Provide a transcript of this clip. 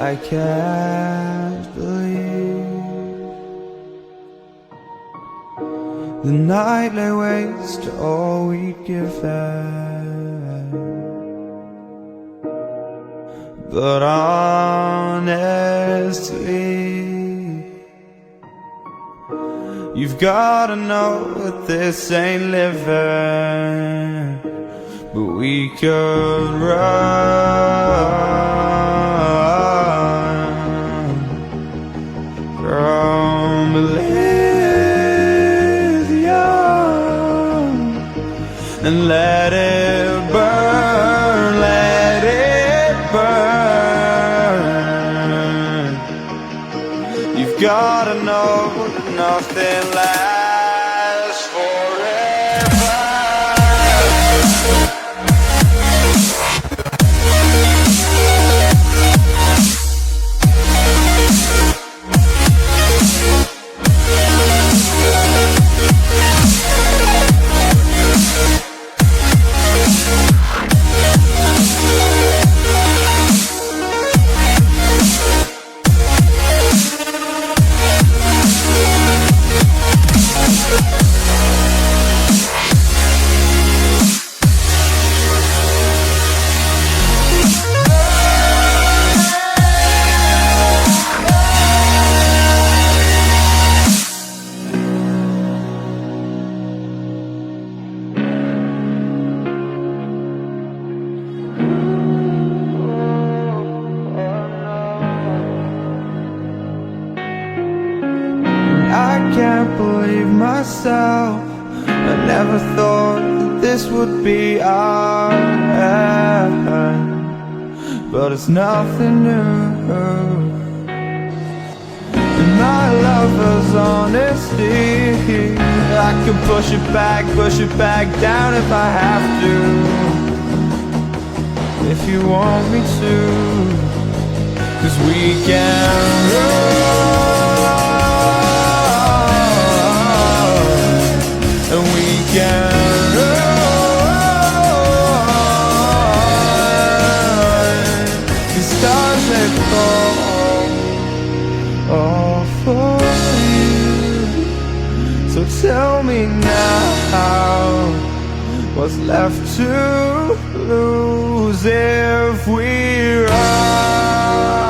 I can't believe the night lay waste to all we'd given. But honestly, you've gotta know that this ain't living. But we could run from Elysium and let it burn, let it burn. You've gotta know that nothing lasts forever. I can't believe myself. I never thought that this would be our end. but it's nothing new. And my lover's honesty, I can push it back down if I have to. If you want me to, 'cause we can run, and we can run. The stars they fall all for you. So tell me now, what's left to lose if we run?